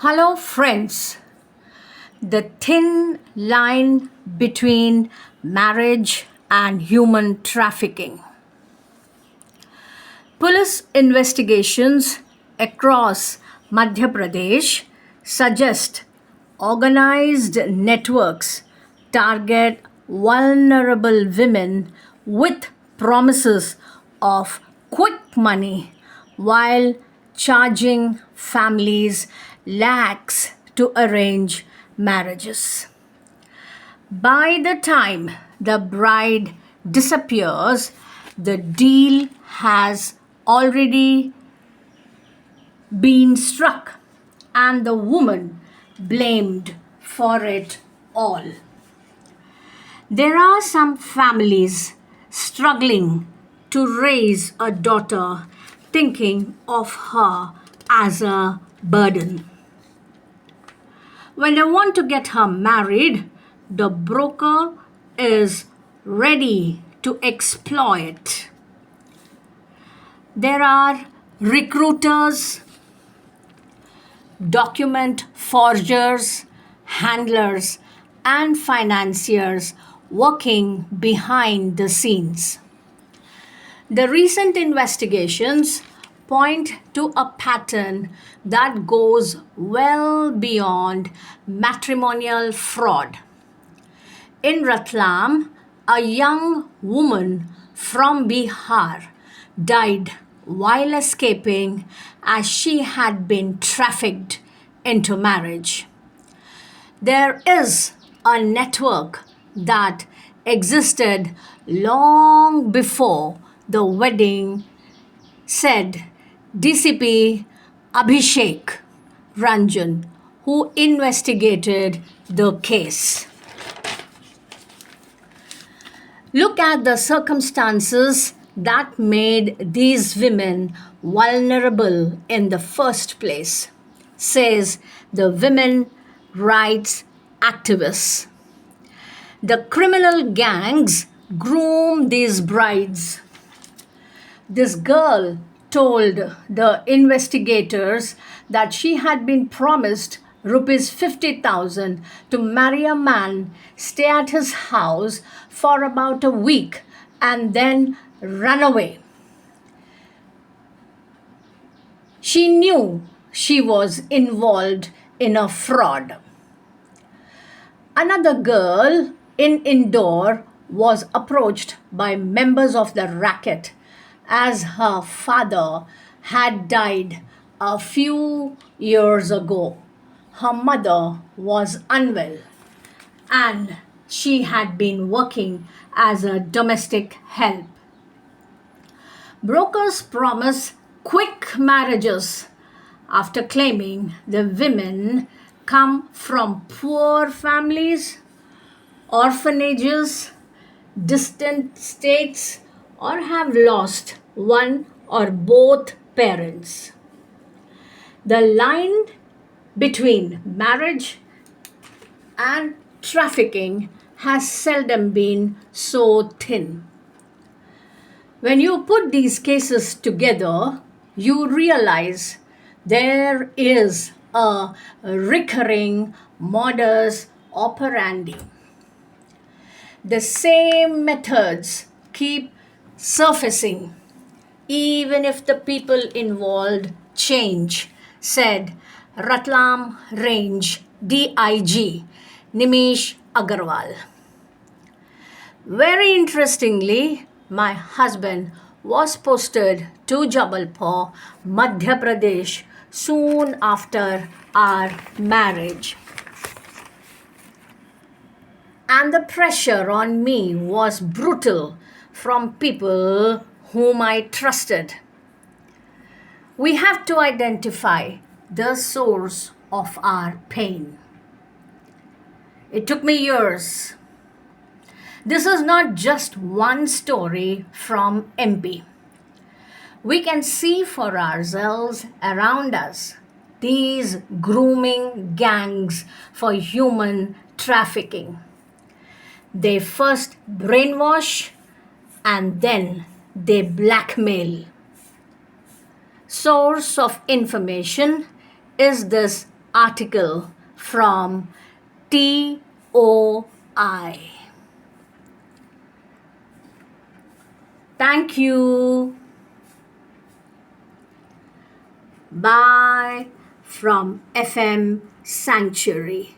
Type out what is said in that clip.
Hello, friends. The thin line between marriage and human trafficking. Police investigations across Madhya Pradesh suggest organized networks target vulnerable women with promises of quick money while charging families lakhs to arrange marriages. By the time the bride disappears, the deal has already been struck and the woman blamed for it all. There are some families struggling to raise a daughter, thinking of her as a burden. When they want to get her married, the broker is ready to exploit. There are recruiters, document forgers, handlers, and financiers working behind the scenes. The recent investigations point to a pattern that goes well beyond matrimonial fraud. In Ratlam, a young woman from Bihar died while escaping as she had been trafficked into marriage. There is a network that existed long before the wedding, said DCP Abhishek Ranjan, who investigated the case. Look at the circumstances that made these women vulnerable in the first place, says the women rights activists. The criminal gangs groom these brides. This girl told the investigators that she had been promised rupees 50,000 to marry a man, stay at his house for about a week, and then run away. She knew she was involved in a fraud. Another girl in Indore was approached by members of the racket as her father had died a few years ago. Her mother was unwell and she had been working as a domestic help. Brokers promise quick marriages after claiming the women come from poor families, orphanages, distant states, or have lost one or both parents. The line between marriage and trafficking has seldom been so thin. When you put these cases together, you realize there is a recurring modus operandi. The same methods keep surfacing, even if the people involved change, said Ratlam Range DIG Nimish Agarwal. Very interestingly, my husband was posted to Jabalpur, Madhya Pradesh soon after our marriage. And the pressure on me was brutal from people whom I trusted. We have to identify the source of our pain. It took me years. This is not just one story from MP. We can see for ourselves around us these grooming gangs for human trafficking. They first brainwash and then they blackmail. Source of information is this article from TOI. Thank you. Bye from FM Sanctuary.